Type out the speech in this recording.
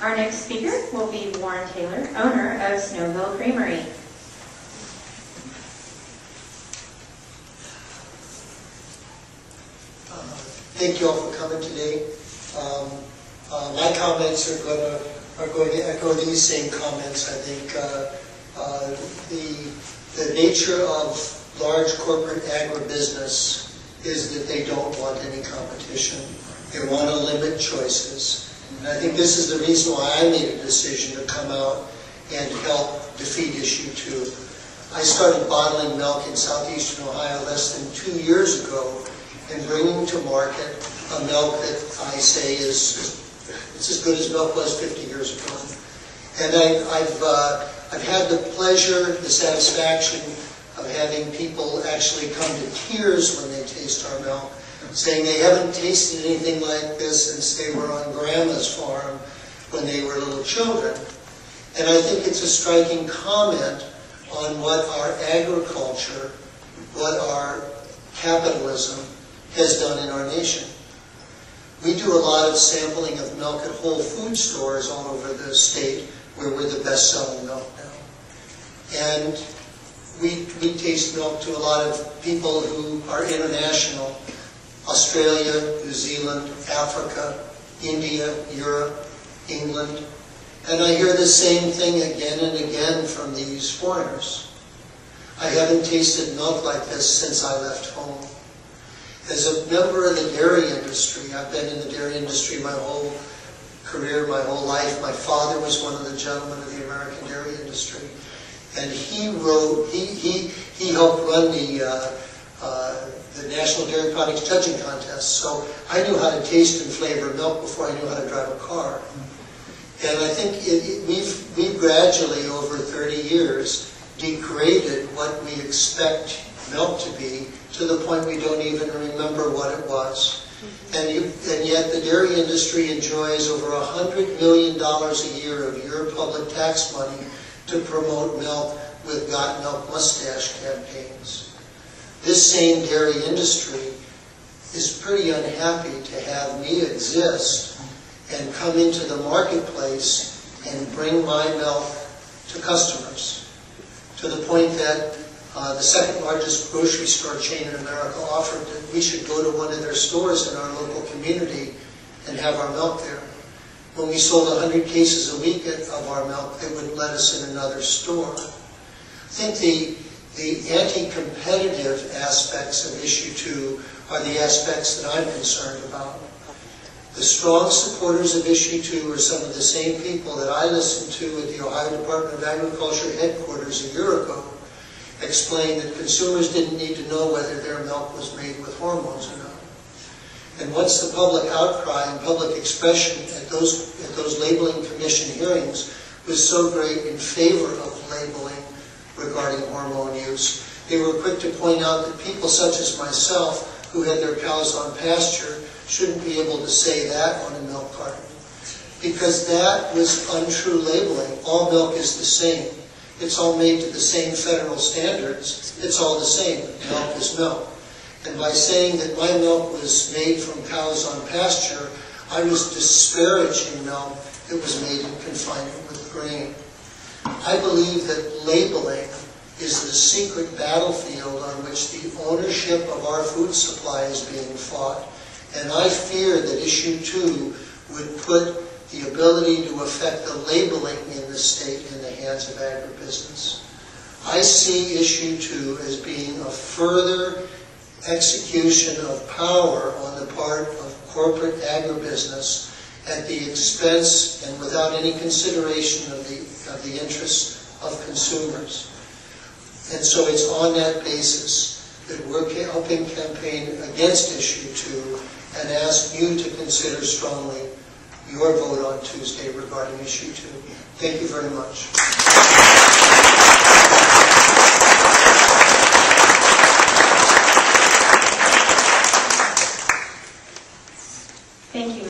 Our next speaker will be Warren Taylor, owner of Snowville Creamery. Thank you all for coming today. My comments are going to echo these same comments. I think the nature of large corporate agribusiness is that they don't want any competition. They want to limit choices. And I think this is the reason why I made a decision to come out and help defeat issue 2. I started bottling milk in southeastern Ohio less than 2 years ago and bringing to market a milk that I say it's as good as milk was 50 years ago. And I've had the pleasure, the satisfaction of having people actually come to tears when they taste our milk, saying they haven't tasted anything like this since they were on Grandma's farm when they were little children. And I think it's a striking comment on what our agriculture, what our capitalism has done in our nation. We do a lot of sampling of milk at Whole Food stores all over the state, where we're the best-selling milk now. And we taste milk to a lot of people who are international: Australia, New Zealand, Africa, India, Europe, England. And I hear the same thing again and again from these foreigners. I haven't tasted milk like this since I left home. As a member of the dairy industry, I've been in the dairy industry my whole career, my whole life. My father was one of the gentlemen of the American dairy industry. And he helped run the National Dairy Products Judging Contest. So I knew how to taste and flavor milk before I knew how to drive a car. And I think we've gradually, over 30 years, degraded what we expect milk to be, to the point we don't even remember what it was. And yet the dairy industry enjoys over $100 million a year of your public tax money to promote milk with Got Milk mustache campaigns. This same dairy industry is pretty unhappy to have me exist and come into the marketplace and bring my milk to customers, to the point that the second largest grocery store chain in America offered that we should go to one of their stores in our local community and have our milk there. When we sold 100 cases a week of our milk, they wouldn't let us in another store. I think the anti-competitive aspects of issue 2 are the aspects that I'm concerned about. The strong supporters of issue 2 are some of the same people that I listened to at the Ohio Department of Agriculture headquarters a year ago, explain that consumers didn't need to know whether their milk was made with hormones or not. And once the public outcry and public expression at those labeling commission hearings was so great in favor of labeling regarding hormone use, they were quick to point out that people such as myself, who had their cows on pasture, shouldn't be able to say that on a milk carton, because that was untrue labeling. All milk is the same. It's all made to the same federal standards. It's all the same. Milk is milk. And by saying that my milk was made from cows on pasture, I was disparaging milk that was made in confinement with grain. I believe that labeling is the secret battlefield on which the ownership of our food supply is being fought. And I fear that issue 2 would put the ability to affect the labeling in the state in the hands of agribusiness. I see issue 2 as being a further execution of power on the part of corporate agribusiness at the expense and without any consideration of the interests of consumers. And so it's on that basis that we're helping campaign against issue 2 and ask you to consider strongly your vote on Tuesday regarding issue 2. Thank you very much.